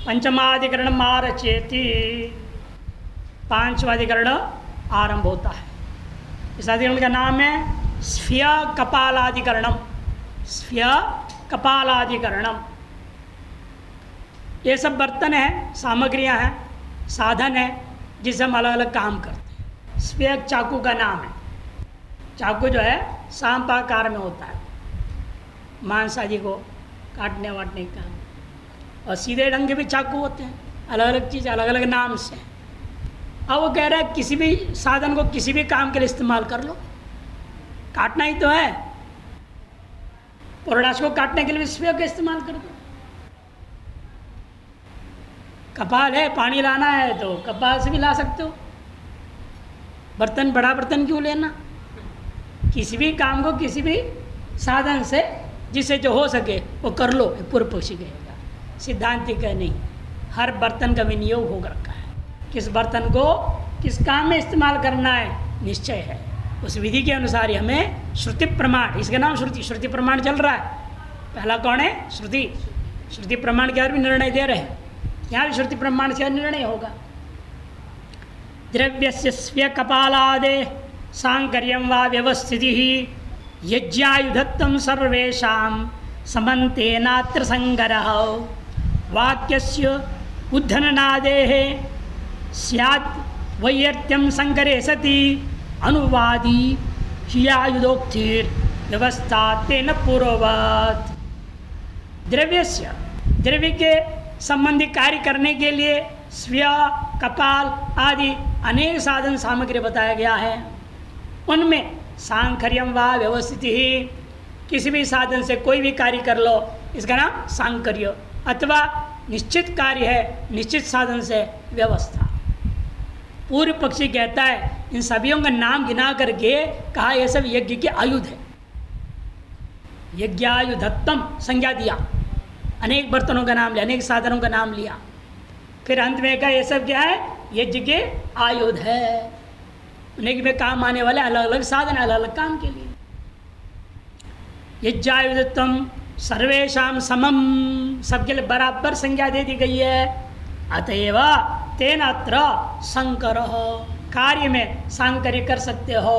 पंचमाधिकरण मारचेति, पांचवा अधिकरण आरंभ होता है। इस अधिकरण का नाम है स्फीय कपालाधिकरणम। स्फीय कपालाधिकरणम। ये सब बर्तन हैं, सामग्रियां हैं, साधन है जिससे हम अलग अलग काम करते हैं। स्फीय चाकू का नाम है। चाकू जो है सांपाकार में होता है, मांस आदि को काटने वाटने का। और सीधे ढंग के भी चाकू होते हैं, अलग अलग चीज़ अलग अलग नाम से। अब वो कह रहा है किसी भी साधन को किसी भी काम के लिए इस्तेमाल कर लो, काटना ही तो है। पुरडाश को काटने के लिए भी स्फीय का इस्तेमाल कर दो। कपाल है, पानी लाना है तो कपाल से भी ला सकते हो। बर्तन, बड़ा बर्तन क्यों लेना? किसी भी काम को किसी भी साधन से जिससे जो हो सके वो कर लो, पूर्व पक्षी कहेगा। सिद्धांति का नहीं, हर बर्तन का विनियोग हो रखा है। किस बर्तन को किस काम में इस्तेमाल करना है निश्चय है। उस विधि के अनुसार ही हमें श्रुति प्रमाण, इसका नाम श्रुति, श्रुति प्रमाण चल रहा है। पहला कौन है? श्रुति। श्रुति प्रमाण के बारे में निर्णय दे रहे हैं। यहाँ भी श्रुति प्रमाण से निर्णय होगा। द्रव्यस्य स्फीय कपालादे सांकर्यं वा व्यवस्थितिः यज्ञायुधत्वं सर्वेषां समन्तेनात्र संगरः वाक्यस्य उद्धननादेः स्यात् वैयर्थ्यं संकरे सति अनुवादी हियायुधोक्तिर व्यवस्था तेन पूर्ववत्। द्रव्यस्य, द्रव्य के संबंधी कार्य करने के लिए स्फीय, कपाल आदि अनेक साधन सामग्री बताया गया है। उनमें सांकर्यम वा व्यवस्थिति ही, किसी भी साधन से कोई भी कार्य कर लो, इसका नाम सांकर्य। अथवा निश्चित कार्य है, निश्चित साधन से व्यवस्था। पूर्व पक्षी कहता है इन सभियों का नाम गिना करके कहा यह सब यज्ञ के आयुध है। यज्ञायुधत्तम संज्ञा दिया, अनेक बर्तनों का नाम लिया, अनेक साधनों का नाम लिया। फिर अंत में कहा यह सब क्या है? यज्ञ के आयुध है। अनेक में काम आने वाले अलग अलग साधन, अलग अलग काम के लिए। यज्ञायुधत्वम सर्वेषां समम, सबके लिए बराबर संज्ञा दे दी गई है। अतएव तेन अत्र संकर, कार्य में सांकर्य कर सकते हो।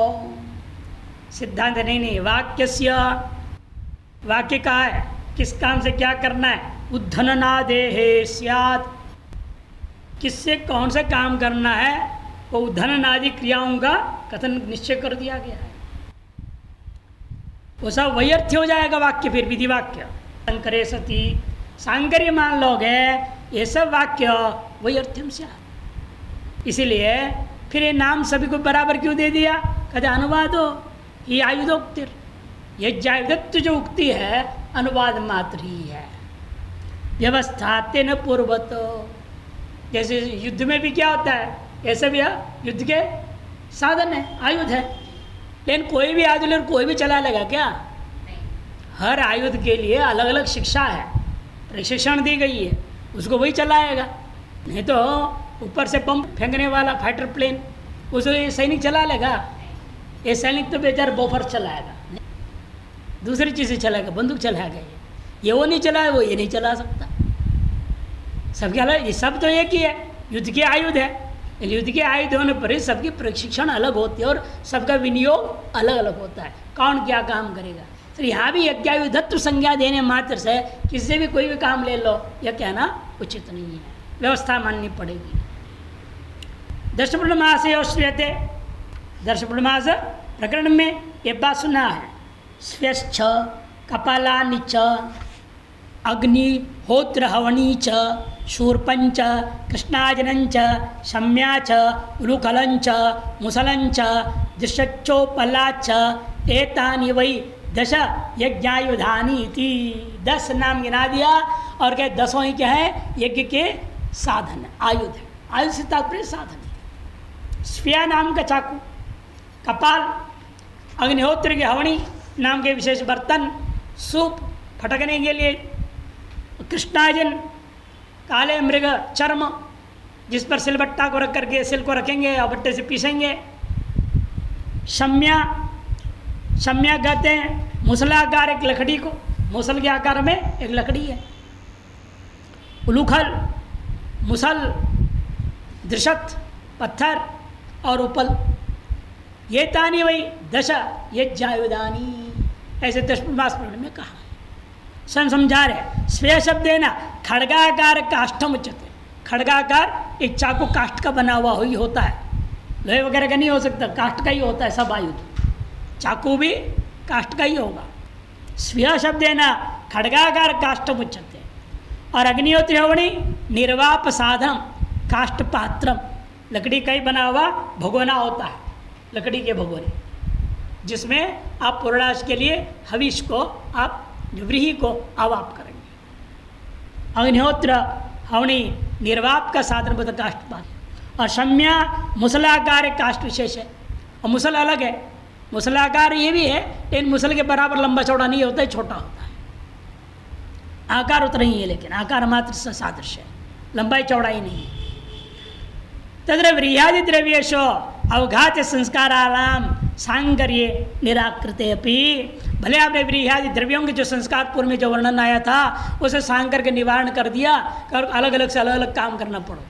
सिद्धांत नहीं, वाक्यस्य, वाक्य का है किस काम से क्या करना है। उद्धननादेः स्यात्, किससे कौन सा काम करना है वो उद्धननादि क्रियाओं का कथन निश्चय कर दिया गया है। वो सब वैयर्थ्य हो जाएगा वाक्य, फिर विधि वाक्य। संकरे सती, सांकर्य मान लोगे ये सब वाक्य वैयर्थ्यम स्यात्। इसीलिए फिर ये नाम सभी को बराबर क्यों दे दिया? कहते अनुवादो ये आयुधोक्तिर, यज्ञायुधत्व जो उक्ति है अनुवाद मात्र ही है। व्यवस्था तेन पूर्वत, जैसे युद्ध में भी क्या होता है, ऐसे भी युद्ध के साधन है, आयुध है। लेकिन कोई भी आयुध ले कोई भी चला लेगा क्या? हर आयुध के लिए अलग अलग शिक्षा है, प्रशिक्षण दी गई है, उसको वही चलाएगा। नहीं तो ऊपर से पंप फेंकने वाला फाइटर प्लेन उसको ये सैनिक चला लेगा? ये सैनिक तो बेचारा बोफर चलाएगा, दूसरी चीज़ें चलाएगा, बंदूक चलाएगा। ये वो नहीं चलाए, वो ये नहीं चला सकता। सबके अलग, ये सब तो एक ही है, युद्ध के आयुध है। युद्ध के आयुध होने पर ही सबकी प्रशिक्षण अलग होती है और सबका विनियोग अलग अलग होता है, कौन क्या काम करेगा। तो यहाँ भी यज्ञायुधत्व संज्ञा देने मात्र से किसी भी कोई भी काम ले लो, यह कहना उचित नहीं है, व्यवस्था माननी पड़ेगी। दर्शपूर्णमास श्रूयते, दर्शपूर्णमास प्रकरण में ये बात सुना है। स्व्यश्च कपालानि च अग्निहोत्र हवनी च शूर्पंच कृष्णाजनंच शम्या च उलुकलंच मुसलंच दृश्योपलाच एतानि वै दश यज्ञायुधानि इति। 10 नाम गिना दिया और क्या 10 ही क्या है? यज्ञ के साधन, आयुध है। आयुध से तात्पर्य साधन है। स्फीय नाम का चाकू, कपाल, अग्निहोत्र के हवनी नाम के विशेष बर्तन, सूप फटकने के लिए, कृष्णाजन काले मृग चर्म जिस पर सिलबट्टा को रख करके सिल को रखेंगे और बट्टे से पीसेंगे, शम्या, शम्या कहते हैं मुसलाकार एक लकड़ी को, मुसल के आकार में एक लकड़ी है। उलूखल, मुसल, दृशत पत्थर और उपल, ये तानी वही दश यज्ञायुधानी, ऐसे दशमास में कहा है। स्वयं समझा रहे स्वे शब्द है ना, खड़गाकार काष्ठम उच्चते। खड़गाकार एक चाकू काष्ठ का बना हुआ ही होता है, लोहे वगैरह का नहीं हो सकता, काष्ठ का ही होता है सब आयुध, चाकू भी काष्ठ का ही होगा। स्वे शब्द है ना, खड़गाकार काष्ठम उच्चते। और अग्निहोत्री हवणी निर्वाप साधन काष्ठ पात्रम, लकड़ी का ही बना हुआ भगोना होता है, लकड़ी के भगोने, जिसमें आप पूर्णाश के लिए हविष को, आप व्रीहि को आवाप करेंगे। अग्निहोत्र हवणी निर्वाप का साधन बोलते काष्ठ पात्र। और शम्या मुसलाकार एक काष्ठ विशेष है, और मुसल अलग है। मुसलाकार ये भी है, लेकिन मुसल के बराबर लंबा चौड़ा नहीं होता है, छोटा होता है। आकार उतना ही है, लेकिन आकार मात्र सादृश्य है, लंबाई चौड़ाई नहीं है। तद्र व्रीहादि द्रव्येशो अवघात संस्काराणाम सांकर्ये निराकृते अपि, भले आपने व्रीहादि द्रव्यों के जो संस्कार पूर्व में जो वर्णन आया था उसे सांकर के निवारण कर दिया, और अलग अलग से अलग अलग काम करना पड़ो।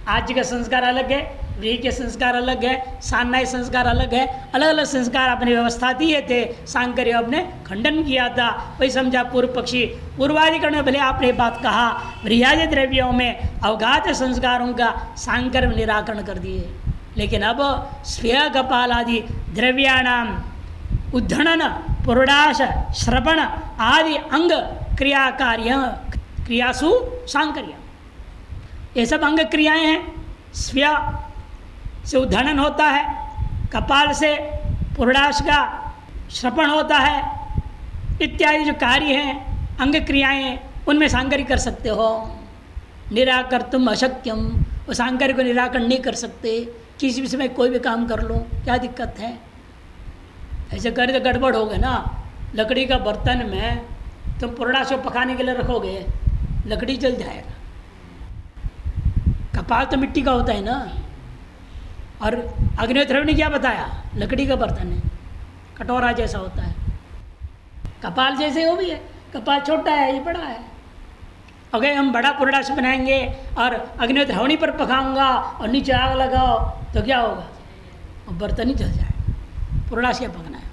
आज का संस्कार अलग है, व्रीहि के संस्कार अलग है, सान्नाय संस्कार अलग है, अलग अलग संस्कार अपनी व्यवस्था दिए थे, सांकर्य आपने खंडन किया था। वही समझा पूर्व पक्षी, पूर्वाधिकरण में भले आपने बात कहा व्रीहादि द्रव्यों में अवघात संस्कारों का सांकर में निराकरण कर दिए, लेकिन अब स्वेय कपाल आदि द्रव्याणाम उद्धणन पुरुडाश श्रवण आदि अंग क्रियाकार्य क्रियासु सांकर्य, ये सब अंग क्रियाएं हैं। स्व्य से उद्धणन होता है, कपाल से पुरुडाश का श्रवण होता है, इत्यादि जो कार्य हैं अंग क्रियाएं, उनमें सांकर्य कर सकते हो। निराकर तुम अशक्यम, वो सांकर्य को निराकरण नहीं कर सकते, किसी भी समय कोई भी काम कर लो, क्या दिक्कत है? ऐसे करे तो गड़बड़ हो गए ना। लकड़ी का बर्तन में तुम पुरुडाश को पकाने के लिए रखोगे, लकड़ी जल जाएगा। कपाल तो मिट्टी का होता है ना, और अग्निहोत्र ने क्या बताया, लकड़ी का बर्तन है, कटोरा जैसा होता है, कपाल जैसे वो भी है, कपाल छोटा है, ये बड़ा है। अगर हम बड़ा पुरुडाश बनाएंगे और अग्निहोत्र हवनी पर पकाऊंगा और नीचे आग लगाओ तो क्या होगा, और बर्तन ही जल जाएगा, पुरुडाश क्या पकना है।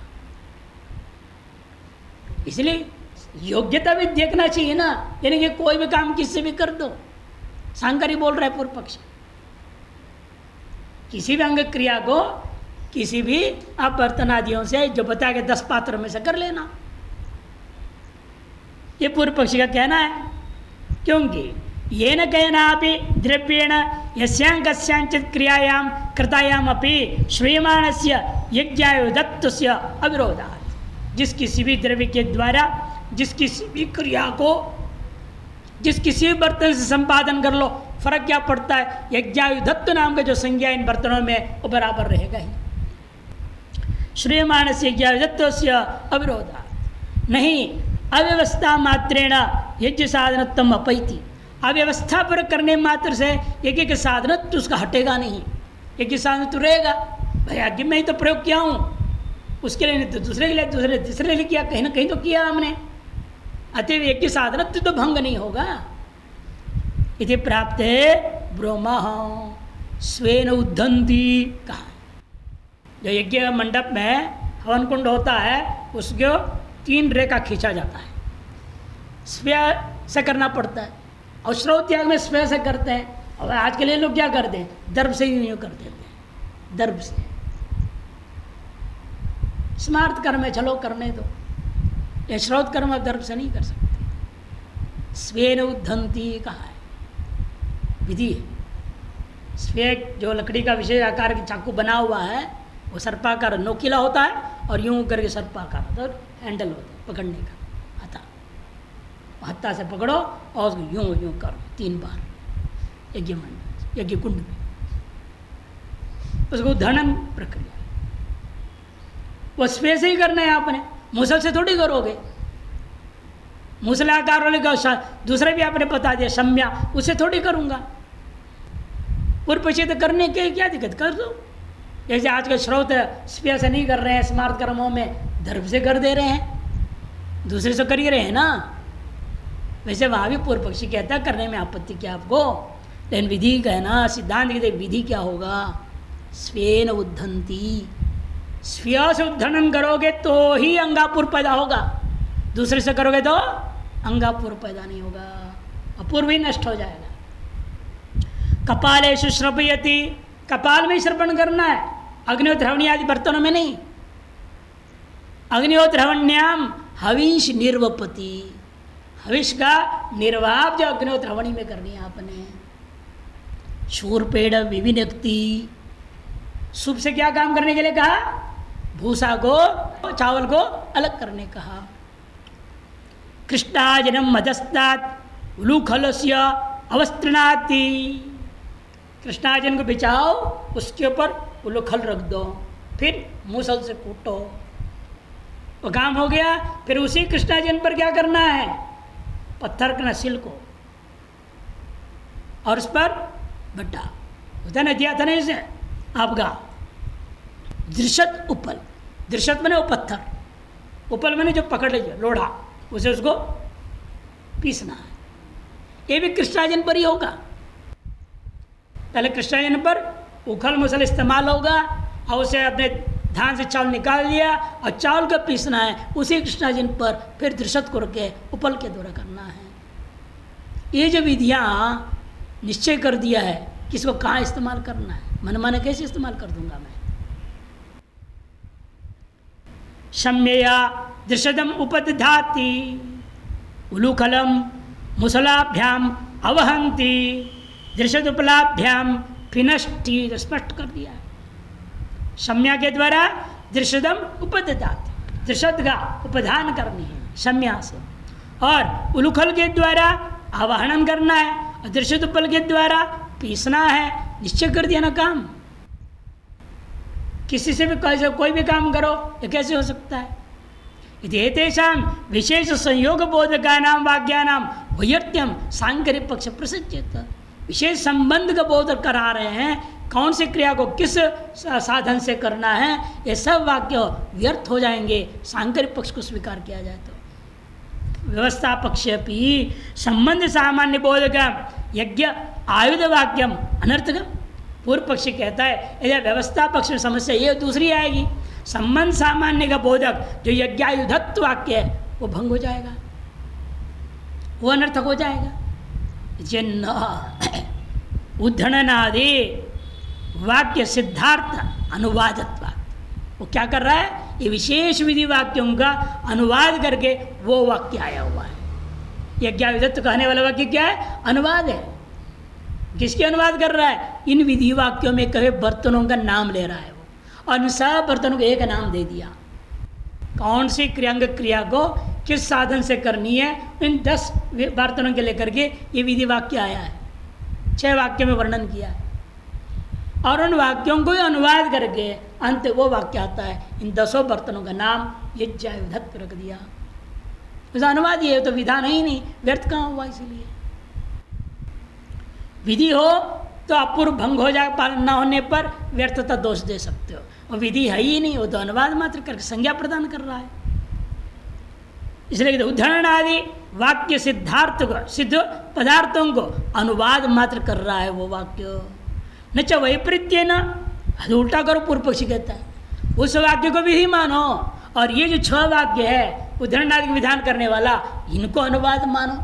इसलिए योग्यता भी देखना चाहिए ना, यानी कि कोई भी काम किससे भी कर दो। सांकर्य बोल रहा है पूर्व पक्ष, किसी भी अंग क्रिया को किसी भी आप बर्तन आदियों से जो बता के 10 पात्र में से कर लेना, ये पूर्व पक्षी का कहना है। क्योंकि ये न कहना अपि द्रव्येण यस्यां कस्यांचित् क्रियायां कृतायाम अपि श्रूयमाणस्य यज्ञायुधत्वस्य अविरोधात्, जिस किसी भी द्रव्य के द्वारा जिस किसी भी क्रिया को जिस किसी भी बर्तन से संपादन कर लो, फर्क क्या पड़ता है, यज्ञायुधत्व नाम का जो संज्ञा इन बर्तनों में वो बराबर रहेगा ही। श्रूयमाणस्य यज्ञायुधत्वस्य अविरोधात् नहीं अव्यवस्था मात्रेण यज्ञ साधनत्वम अपैति, अव्यवस्था पर करने मात्र से यज्ञ के साधनत्व उसका हटेगा नहीं, यज्ञ साधनत्व रहेगा। भाई यज्ञ में ही तो प्रयोग किया हूँ, उसके लिए नहीं तो दूसरे के लिए, दूसरे तीसरे लिए किया, कहीं ना कहीं तो किया हमने, अतएव यज्ञ साधनत्व तो भंग नहीं होगा। इति प्राप्त ब्रह्म स्वेन उद्धंती कहा, जो यज्ञ मंडप में हवन कुंड होता है उसको 3 रेखा खींचा जाता है, स्वेय से करना पड़ता है, और श्रौत त्याग में स्वेय से करते हैं। और आज के लिए लोग क्या करते हैं, दर्भ से ही यूँ कर देते हैं, दर्भ से। स्मार्त कर्म है, चलो करने दो, ये श्रौत कर्म आप दर्भ से नहीं कर सकते। स्वेन उद्धंती कहा है, विधि है। स्वे जो लकड़ी का विशेष आकार की चाकू बना हुआ है वो सर्पाकार नोकीला होता है, और यूं करके सर्पाकार होता है, हैंडल होता है पकड़ने का, हत्था, हत्था से पकड़ो और उसको यूं यूं करो 3 बार यज्ञ मंडल यज्ञ कुंड में, उसको उद्धरण प्रक्रिया। वो स्वे से ही करना है आपने, मुसल से थोड़ी करोगे। मूसलाकार वाले का दूसरे भी आपने बता दिया शम्या, उसे थोड़ी करूँगा। पूर्व पीछे तो करने के क्या दिक्कत, कर दो। जैसे आज का श्रोत स्पेयर से नहीं कर रहे हैं, स्मार्ट कर्मों में दर्भ से कर दे रहे हैं, दूसरे से कर ही रहे हैं ना। वैसे वहाँ भी पूर्व पक्षी कहता है करने में आपत्ति क्या आपको, लेकिन विधि कहना सिद्धांत कहते विधि क्या होगा, स्वेन उद्धंती, स्वीय से उद्धरण करोगे तो ही अंगापुर पैदा होगा, दूसरे से करोगे तो अंगापुर पैदा नहीं होगा, अपूर्व ही नष्ट हो जाएगा। कपालेषु श्रपयति, कपाल में ही श्रवण करना है, अग्निहोत्र हवनी आदि बर्तनों में नहीं। अग्निहोत्र हवन्याम हविष निर्वपति, हविष का निर्वाह जो अग्निहोत्र हवनी में करनी है आपने। शूरपेड़ विविनक्ति, सूप से क्या काम करने के लिए कहा, भूसा को चावल को अलग करने कहा। कृष्णाजनम मदस्तात् उलूखलस्य अवस्त्रणाति, कृष्णाजन को बिछाओ, उसके ऊपर उलूखल रख दो, फिर मूसल से कूटो, वो काम हो गया। फिर उसी कृष्णाजन पर क्या करना है, पत्थर का सिल को, और उस पर बट्टा होता न दिया था नहीं से आपका दृशत उपल, दृशत मैंने वो पत्थर, उपल मैंने जो पकड़ लीजिए लोढ़ा, उसे उसको पीसना है। ये भी कृष्णाजन पर ही होगा। पहले कृष्णाजन पर उखल मुसल इस्तेमाल होगा, और उसे अपने धान से चावल निकाल लिया और चावल को पीसना है उसी कृष्णाजन पर, फिर दृशत को रखे उपल के द्वारा करना है। ये जो विधियाँ निश्चय कर दिया है किसको कहाँ इस्तेमाल करना है, मन माने कैसे इस्तेमाल कर दूंगा मैं। शम्यया दृशदम उपदधाति उलूखलम मुसलाभ्याम अवहंती दृशद उपलाभ्याम फिनष्टि, स्पष्ट कर दिया है। शम्या के द्वारा दृशदम उपदधाति, दृशद का उपधान करनी है शम्या से, और उलूखल के द्वारा आवाहन करना है, और दृशद उपल के द्वारा पीसना है। निश्चय कर दिया ना काम। किसी से भी कैसे कोई भी काम करो, ये कैसे हो सकता है। एतेषां विशेष संयोग बोधका नाम वाक्या नाम वैयर्थ्यम सांकर्य पक्ष प्रसज्यत, विशेष संबंध का बोध करा रहे हैं, कौन सी क्रिया को किस साधन से करना है, ये सब वाक्य व्यर्थ हो जाएंगे सांकर्य पक्ष को स्वीकार किया जाए तो। व्यवस्था पक्ष भी संबंध सामान्य बोधक यज्ञ आयुध वाक्यम अनर्थकम, पूर्व पक्षी कहता है यदि व्यवस्था पक्ष में समस्या ये दूसरी आएगी, संबंध सामान्य का बोधक जो यज्ञायुधत्व वाक्य है वो भंग हो जाएगा, वो अनर्थक हो जाएगा। जिन्न उद्धरणनादि वाक्य सिद्धार्थ अनुवादत्व, वो क्या कर रहा है, ये विशेष विधि वाक्यों का अनुवाद करके वो वाक्य आया हुआ है। यज्ञायुधत्व कहने वाला वाक्य क्या है, अनुवाद है। किसके अनुवाद कर रहा है, इन विधि वाक्यों में कहे बर्तनों का नाम ले रहा है वो, और इन सब बर्तनों को एक नाम दे दिया। कौन सी क्रियांग क्रिया को किस साधन से करनी है, इन 10 बर्तनों के लेकर के ये विधि वाक्य आया है, 6 वाक्य में वर्णन किया है, और उन वाक्यों को अनुवाद करके अंत वो वाक्य आता है। इन 10 बर्तनों का नाम यज्ञायुधत्व रख दिया। उसका अनुवाद ये तो विधान है ही नहीं, व्यर्थ कहाँ हुआ। इसीलिए विधि हो तो अपूर्व भंग हो जाए, पालन न होने पर व्यर्थता दोष दे सकते हो, और विधि है ही नहीं, वो तो अनुवाद मात्र करके संज्ञा प्रदान कर रहा है। इसलिए उदाहरण आदि वाक्य सिद्धार्थ को, सिद्ध पदार्थों को अनुवाद मात्र कर रहा है वो वाक्य। न च वैपरीत्य न, उल्टा करो, पूर्व पक्षी कहता है उस वाक्य को विधि मानो, और ये जो 6 वाक्य है उदाहरण आदि विधान करने वाला, इनको अनुवाद मानो।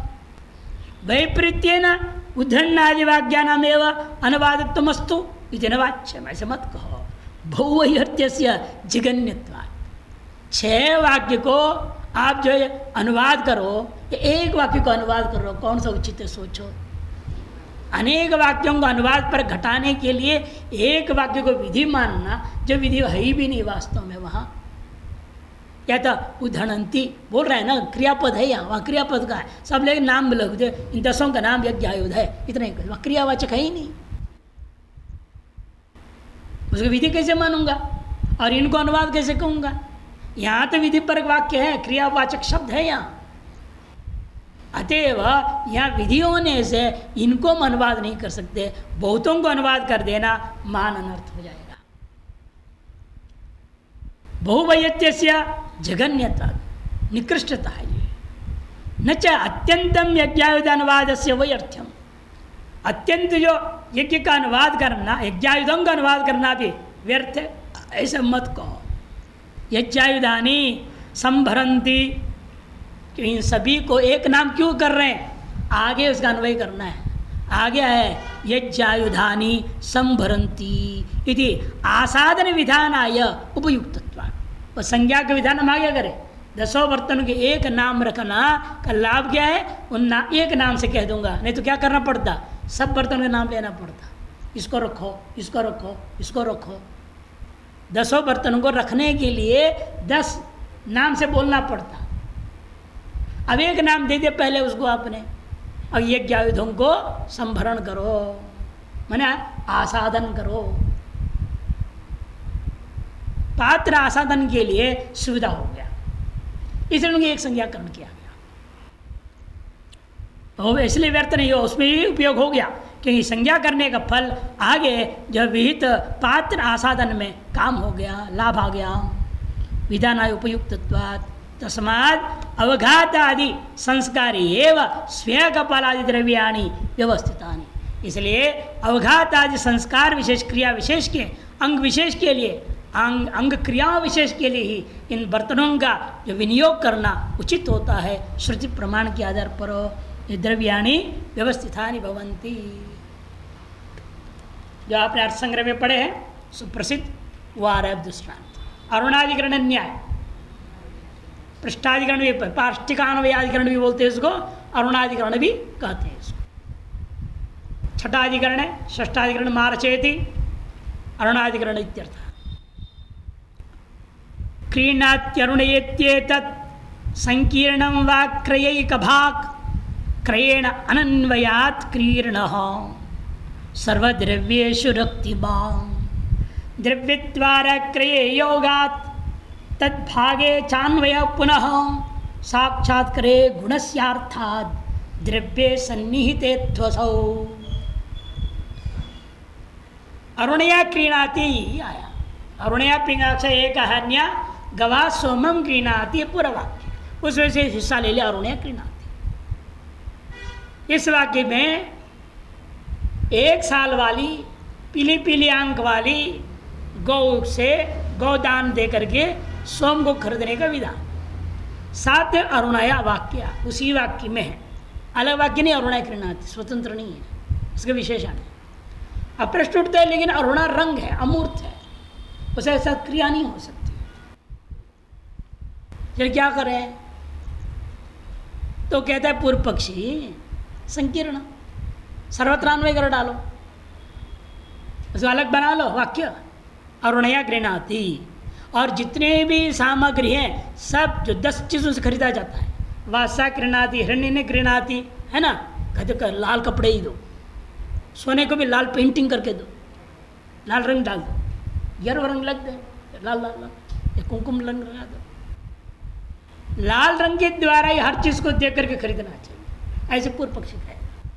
वैपरीत्य न उद्धरणादि वाक्यानाम एवं अनुवादत्वमस्तु इति न वाच्यम, ऐसे मत कहो। बहुवैहत्यस्य जिगण्यत्वात्, 6 वाक्य को आप जो अनुवाद करो, एक वाक्य को अनुवाद करो, कौन सा उचित है सोचो। अनेक वाक्यों को अनुवाद पर घटाने के लिए एक वाक्य को विधि मानना, जो विधि है ही भी नहीं वास्तव में वहाँ। या तो उद्धरणंती बोल रहे हैं ना, क्रियापद है यहाँ, वहाँ क्रियापद का है, सब लेकिन नाम भी लग दे, इन 10 का नाम यज्ञायुध है, इतना ही, वहाँ क्रियावाचक है ही नहीं, उसको विधि कैसे मानूंगा और इनको अनुवाद कैसे कहूँगा। यहाँ तो विधि पर वाक्य है, क्रियावाचक शब्द है यहाँ, अतएव यहाँ विधि होने से इनको हम अनुवाद नहीं कर सकते, बहुतों को अनुवाद कर देना मान अनर्थ हो जाएगा। बहुवैयत्यस्य जघन्यता, निकृष्टता है ये। न च अत्यंतम यज्ञायुध अनुवादस्य वैर्थ्यम, अत्यंत जो यज्ञ का अनुवाद करना, यज्ञायुधों का अनुवाद करना भी व्यर्थ है, ऐसा मत कहो। यज्ञायुधानी संभरंती, कि इन सभी को एक नाम क्यों कर रहे हैं, आगे उसका अन्वय करना है। आगे है यज्ञायुधानी संभरंती इति आसादन विधानाय उपयुक्तत्वात्। वह संज्ञा का विधान हम आगे करें। 10 बर्तनों के एक नाम रखना का लाभ क्या है, एक नाम से कह दूंगा, नहीं तो क्या करना पड़ता, सब बर्तनों का नाम लेना पड़ता। इसको रखो, इसको रखो, इसको रखो। 10 बर्तनों को रखने के लिए 10 नाम से बोलना पड़ता। अब एक नाम दे दिया पहले उसको आपने, और यज्ञायुधों को संभरण करो, माने आसादन करो। पात्र आसादन के लिए सुविधा हो गया, इसलिए उनके एक संज्ञाकरण किया गया। तो इसलिए व्यर्थ नहीं हो, उसमें भी उपयोग हो गया, क्योंकि संज्ञा करने का फल आगे जब विहित पात्र आसादन में काम हो गया, लाभ आ गया। विधानाय उपयुक्तत्वात् तस्मात् अवघात आदि संस्कार एवं स्वेय कपालादि द्रव्याणि व्यवस्थितानि। इसलिए अवघात आदि संस्कार विशेष, क्रिया विशेष के, अंग विशेष के लिए, अंग क्रिया विशेष के लिए ही इन बर्तनों का जो विनियोग करना उचित होता है। श्रुति प्रमाण के आधार पर ये द्रव्याणि व्यवस्थितानि भवन्ति। जो आपने अर्थ संग्रह में पढ़े हैं सुप्रसिद्ध, वो आ रहा है दृष्टांत। अरुणाधिकरण न्याय, पृष्ठाधिकरण भी, पार्ष्टिकान्वयाधिकरण भी बोलते हैं इसको, अरुणाधिकरण भी कहते हैं इसको। छठाधिकरण है, षष्ठाधिकरण मार्चेति, अरुणाधिकरण इत्यर्थ। क्रीणात्यरुणयेत्येतत् संकीर्णं वा क्रयैकभाक् क्रयेण अनन्वयात् क्रीर्णः सर्वद्रव्येषु रक्तिमान् द्रव्यद्वारा क्रये योगात् तद्भागे चान्वय पुनः साक्षात्करे गुणस्यार्थात् द्रव्ये सन्निहितेत्वसौ। अरुणया क्रीणाति आया, अरुणया पिंगाक्ष एक हन्या गवा सोमम क्रीणाति पूरा वाक्य, उस वजह से हिस्सा ले लिया अरुणया क्रीणाति। इस वाक्य में 1 साल वाली पीली पीली आंख वाली गौ से गौदान दे करके सोम को खरीदने का विधान। साथ अरुणया वाक्य उसी वाक्य में है, अलग वाक्य नहीं। अरुणया क्रीणाति स्वतंत्र नहीं है, इसका विशेषण है। अब प्रश्न उठता है, लेकिन अरुणा रंग है, अमूर्त है, उसे ऐसा क्रिया नहीं हो सकती, फिर क्या करें? तो कहता है पूर्व पक्षी संकीर्ण, सर्वत्रान्वय कर डालो, उसको अलग बना लो वाक्य, अरुणया गृणाति। और जितने भी सामग्री हैं सब जो 10 चीज़ों से खरीदा जाता है, वासा गृणाति, हिरण्य ने गृणाति, है ना, कहते कर लाल कपड़े ही दो, सोने को भी लाल पेंटिंग करके दो, लाल रंग डाल दो, यरो रंग लग दे, लाल लाल लाल, या कुमकुम रंग लगा दो। लाल रंग के द्वारा ही हर चीज़ को देख करके खरीदना चाहिए, ऐसे पूर्व पक्षी कहेगा।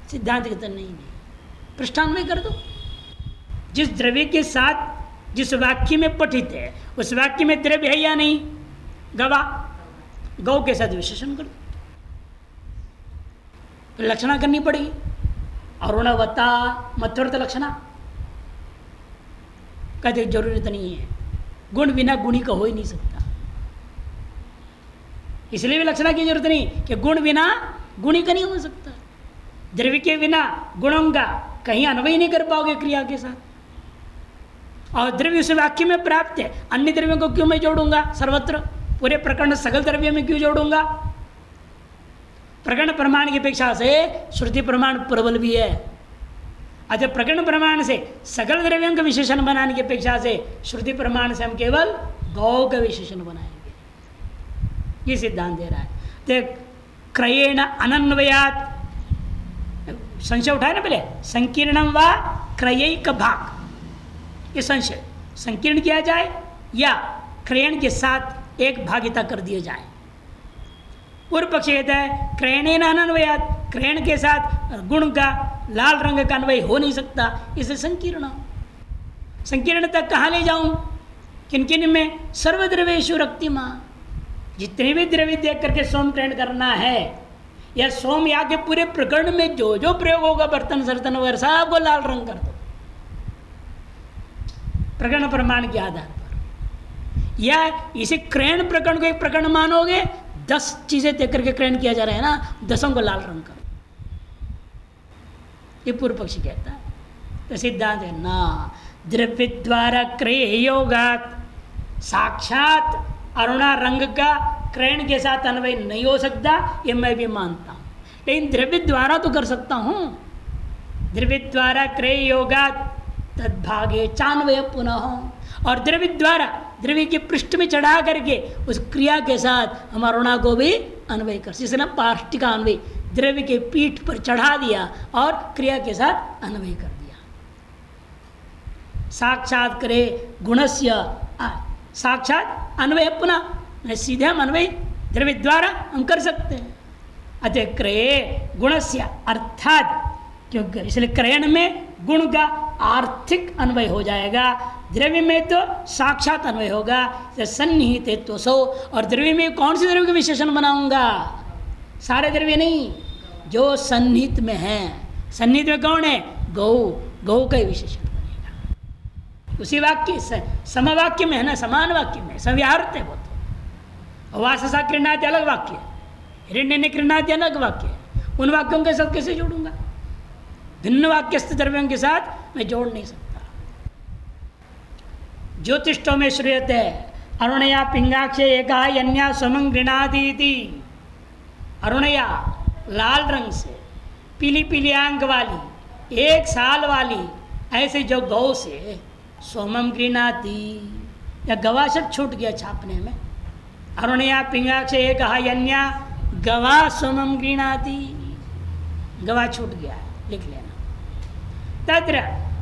सिद्धांत कहते नहीं, पृष्ठान्वय कर दो। जिस द्रव्य के साथ जिस वाक्य में पठित है उस वाक्य में द्रव्य है या नहीं, गवा, गौ के साथ विशेषण कर दो, तो लक्षणा करनी पड़ेगी। अरुणवता मध्वर्त लक्षणा कहते जरूरत नहीं है, गुण बिना गुणी का हो ही नहीं सकता, इसलिए भी लक्षणा की जरूरत नहीं कि गुण बिना गुणी का नहीं हो सकता। द्रव्य के बिना गुणों का कहीं अन्वय नहीं कर पाओगे क्रिया के साथ। और द्रव्य उस वाक्य में प्राप्त है, अन्य द्रव्यों को क्यों मैं जोड़ूंगा सर्वत्र, पूरे प्रकरण सकल द्रव्य में क्यों जोड़ूंगा? प्रकरण प्रमाण की अपेक्षा से श्रुति प्रमाण प्रबल भी है। अच्छा, प्रकरण प्रमाण से सकल द्रव्यों का विशेषण बनाने की अपेक्षा से श्रुति प्रमाण से हम केवल गौ का विशेषण बनाएंगे, ये सिद्धांत दे रहा है। तो क्रयेण अनन्वयात्, संशय उठाए ना पहले, संकीर्णम वा क्रयैक भाग, ये संशय संकीर्ण किया जाए या क्रयण के साथ एक भागिता कर दिए जाए। पूर्व पक्ष कहता है क्रयणेन अनन्वयात्, क्रयण के साथ गुण का लाल रंग का अन्वय हो नहीं सकता, इसे संकीर्ण। संकीर्ण तक कहाँ ले जाऊं? किन किन में? सर्वद्रव्येषु रक्तिमा, जितने भी द्रव्य देख करके सोम क्रयण करना है, या सोम या के पूरे प्रकरण में जो जो प्रयोग होगा बर्तन सर्तन वगैरह सबको लाल रंग कर दो प्रकरण प्रमाण के आधार पर। या इसे क्रयण प्रकरण को एक प्रकरण मानोगे, 10 चीजें देख करके क्रयण किया जा रहा है ना, 10 को लाल रंग करो, ये पूर्व पक्षी कहता है। तो सिद्धांत है ना, द्रव्य द्वारा क्रय योगात, साक्षात अरुणा रंग का क्रयण के साथ अन्वय नहीं हो सकता, ये मैं भी मानता हूं, लेकिन द्रव्य द्वारा तो कर सकता हूं। द्रव्य द्वारा क्रय योगात तद्भागे चान्वय पुनः, और द्रव्य द्वारा द्रव्य के पृष्ठ में चढ़ा करके उस क्रिया के साथ हम अरुणा को भी अन्वय कर, जिसने पाष्टि का अन्वय द्रव्य के पीठ पर चढ़ा दिया और क्रिया के साथ अन्वय कर दिया। साक्षात करे गुणस्य, साक्षात अन्वय पुनः, सीधे हम अन्वय द्रव्य द्वारा हम कर सकते हैं। अतः क्रय गुणस्य अर्थात, क्योंकि इसलिए क्रयण में गुण का आर्थिक अन्वय हो जाएगा, द्रव्य में तो साक्षात अन्वय होगा। सन्निहित हेतु सो, और द्रव्य में कौन से द्रव्य का विशेषण बनाऊंगा? सारे द्रव्य नहीं, जो सन्निहित में है। सन्निहित में कौन है? गौ, गौ का विशेषण बनेगा। उसी वाक्य समवाक्य में है ना, समान वाक्य में संव्याहृत है वो तो। वाससा कृणादि अलग वाक्य, हिरण्य ने कृणादि अलग वाक्य, उन वाक्यों के साथ कैसे जोड़ूंगा? भिन्न वाक्यस्थ द्रव्यों के साथ मैं जोड़ नहीं सकता। ज्योतिष्ठों में श्रूयते अरुणया पिंगाक्ष एका यन्या समं गृणादीति। अरुणया लाल रंग से, पीली पीली आंख वाली, 1 साल वाली, ऐसे जो गौ से सोमम गृणाति, या गवा शब्द छूट गया छापने में। अरुणया पिंगाक्ष एका यन्या गवा सोमम गृणाति, गवा छूट गया, लिख लेना। तत्र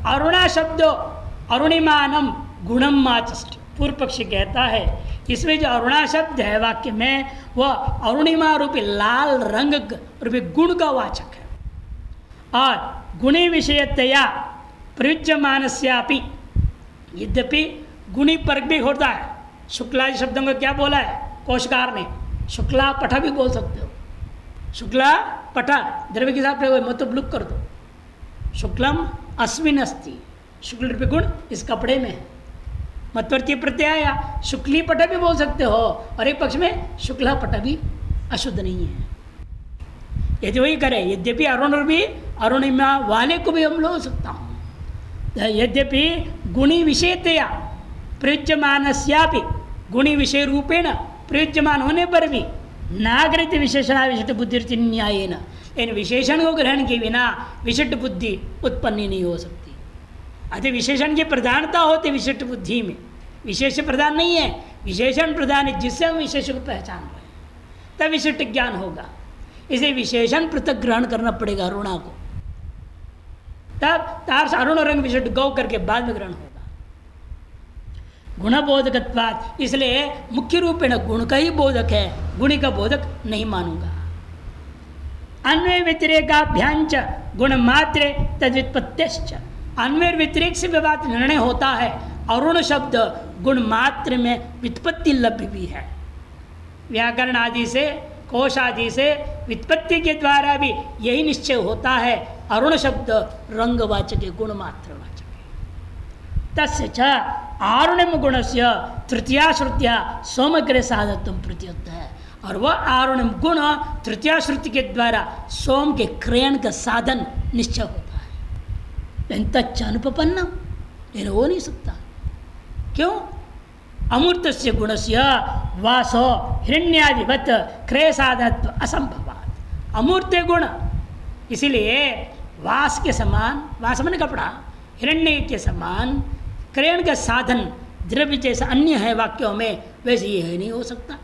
अरुणा शब्दो अरुणिमानम गुणम माचष्ट, पूर्व पक्षी कहता है इसमें जो अरुणा शब्द है वाक्य में, वह अरुणिमा रूपी लाल रंग रूपी गुण का वाचक है। और गुणी विषयतया प्रयुज्यमानस्यापि, यद्यपि गुणी परक भी होता है। शुक्ला शब्दों को क्या बोला है कोशकार ने? शुक्ला पठा भी बोल सकते हो। शुक्ला पठा द्रव्य के साथ प्रयोग मतलब लुक कर दो। शुक्लम अस्मिन अस्ति, शुक्ल रूपी गुण इस कपड़े में है। मतवर्ती प्रत्यय आया, शुक्ली पट भी बोल सकते हो, और एक पक्ष में शुक्ला पट भी अशुद्ध नहीं है। यदि वही करे, यद्यपि अरुण भी अरुणिमा वाले को भी हम लोग सकता हूँ। यद्यपि गुणी विषयतया प्रयुज्यमानस्यापि, गुणी विषय रूपेण प्रयुज्यमान होने पर भी नागरिक विशेषणा विशिष्ट बुद्धि न्यायेन, इन विशेषण को ग्रहण के बिना विशिष्ट बुद्धि उत्पन्न नहीं हो सकती। अतः विशेषण की प्रधानता होती विशिष्ट बुद्धि में, विशेष प्रधान नहीं है, विशेषण प्रधान है, जिससे हम विशेष को पहचान रहे हैं, तब विशिष्ट ज्ञान होगा। इसे विशेषण पृथक ग्रहण करना पड़ेगा अरुणा को, तब तार अरुण रंग विशिष्ट गौ करके बाद में ग्रहण होगा। गुणबोधकत्वात्, इसलिए मुख्य रूप में गुण का ही बोधक है, गुणी का बोधक नहीं मानूंगा। अन्वय व्यतिरेकाभ्यांच गुण मात्रे तद्व्युत्पत्तिश्च, अन्वय व्यतिरेक से विवाद निर्णय होता है। अरुण शब्द गुण मात्र में व्युत्पत्ति लभ्य भी है। व्याकरण आदि से, कोश आदि से व्युत्पत्ति के द्वारा भी यही निश्चय होता है, अरुण शब्द रंगवाचक है, गुण मात्र वाचक है। तस्य च आरुण्यम गुणस्य तृतीया श्रुतिया सोमग्रह साधत्व प्रतीयत है, और वह आरुण्यम गुण तृतीया श्रुति के द्वारा सोम के क्रयण का साधन निश्चय होता है। लेकिन तच्च अनुपपन्नम, लेकिन हो नहीं सकता। क्यों? अमूर्त से गुण से वासो हिरण्यादिवत क्रय साधत्व असंभवात। अमूर्त गुण इसीलिए वास के समान, वास मन कपड़ा, हिरण्य के समान क्रयण का साधन द्रव्य जैसा अन्य है वाक्यों में, वैसे ये नहीं हो सकता,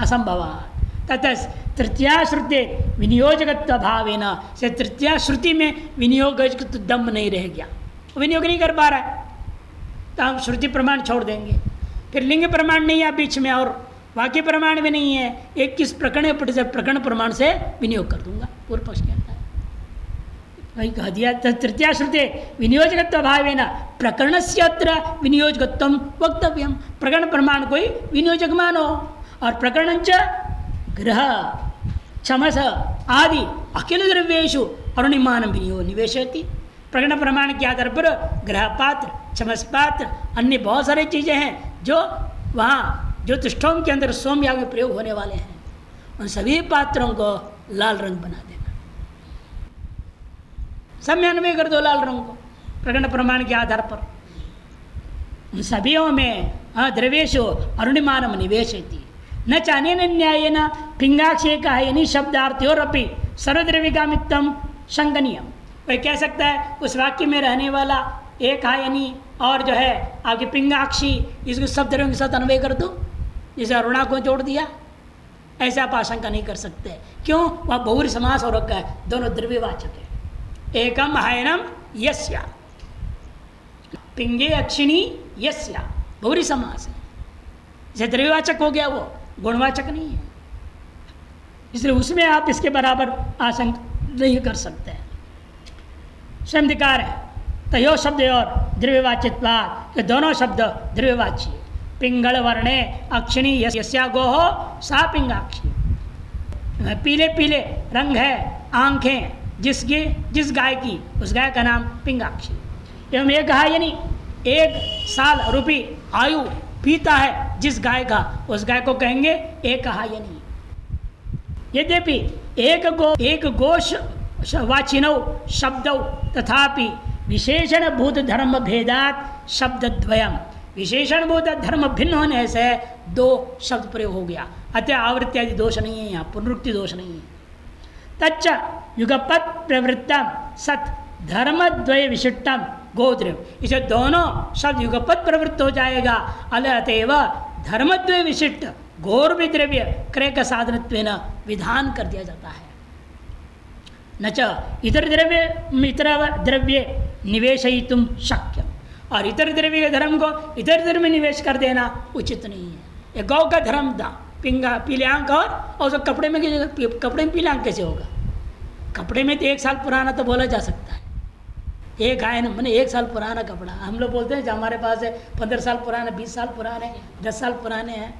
असंभवात। तथा तृतीया श्रुति विनियोजकत्व भावेन, से तृतीया श्रुति में विनियोजकत्व दम नहीं रह गया, विनियोग नहीं कर पा रहा है, तो हम श्रुति प्रमाण छोड़ देंगे। फिर लिंग प्रमाण नहीं है बीच में, और वाक्य प्रमाण भी नहीं है, एक किस प्रकरण प्रमाण से विनियोग कर दूंगा, पूर्व पक्ष कहता है। वही कह दिया, तृतीया श्रुति विनियोजकत्व भावेन प्रकरण से अत्र विनियोजकत्व वक्तव्यम। प्रकरण प्रमाण कोई विनियोजक मानो, और प्रकरण च ग्रह क्षमस आदि अखिल द्रव्येषु अरुणिमान विनियोग निवेशयति। प्रकरण प्रमाण के आधार पर ग्रह पात्र, क्षमस पात्र, अन्य बहुत सारी चीज़ें हैं जो वहाँ ज्योतिष्ठोम के अंदर सोम याग में प्रयोग होने वाले हैं, उन सभी पात्रों को लाल रंग बना देना। सब में अन्वय कर दो लाल रंग को प्रकरण प्रमाण के आधार पर। उन सभीयों में द्रव्येषु अरुणिमानम निवेशयति न चानेन न्यायेन पिंगाक्षे कायनी शब्दार्थयोरपि सर्वद्रव्यगामित्वम शंकनीयम। वह कह सकता है उस वाक्य में रहने वाला एक आयनी और जो है आपकी पिंगाक्षी, इसको सब द्रव्यों के साथ अन्वय कर दो, जैसे अरुणा को जोड़ दिया, ऐसे आप आशंका नहीं कर सकते। क्यों? वह बहुरी समास हो रखा है, दोनों द्रव्यवाचक है। एकम हायनम यस्या, पिंगे अक्षिणी यस्या, बहुरी समास है, जैसे द्रव्यवाचक हो गया, वो गुणवाचक नहीं है, इसलिए उसमें आप इसके बराबर आशंका नहीं कर सकते हैं। शब्दकार है तयो शब्द और द्रव्यवाचित्वात्, ये दोनों शब्द द्रव्यवाची। पिंगल वर्णे अक्षिणी यस्या गो हो सा पिंगाक्षी, पीले पीले रंग है आंखें जिसकी, जिस गाय की, उस गाय का नाम पिंगाक्षी। एवं एक यानी 1 साल रूपी आयु पीता है जिस गाय का, उस गाय को कहेंगे एक हायनी। यद्यपि एक गोश वाचिनौ शब्दौ तथापि विशेषण भूत धर्म भेदात शब्दद्वयम, विशेषण भूत धर्म भिन्न होने से 2 शब्द प्रयोग हो गया, अतः आवृत्ति आदि दोष नहीं है, यहाँ पुनरुक्ति दोष नहीं है। तच्च युगपत प्रवृत्तम सत धर्मद्वय विशिष्टम गोद्रव, इसे दोनों शब्द युगपत प्रवृत्त हो जाएगा, अतएव धर्मद्वय विशिष्ट घोर भी द्रव्य क्रय का साधनत्वेन विधान कर दिया जाता है। न च इतर द्रव्य निवेशयितुम शक्य, और इतर द्रव्य के धर्म को इतर द्रव्य में निवेश कर देना उचित नहीं है। ये गौ का धर्म था पिंगा पीले आंख, और उसको कपड़े में पीले आंख कैसे होगा? कपड़े में तो 1 साल पुराना तो बोला जा सकता है, एक आए ना मैंने 1 साल पुराना कपड़ा, हम लोग बोलते हैं जो हमारे पास है 15 साल पुराने, 20 साल पुराने, 10 साल पुराने हैं,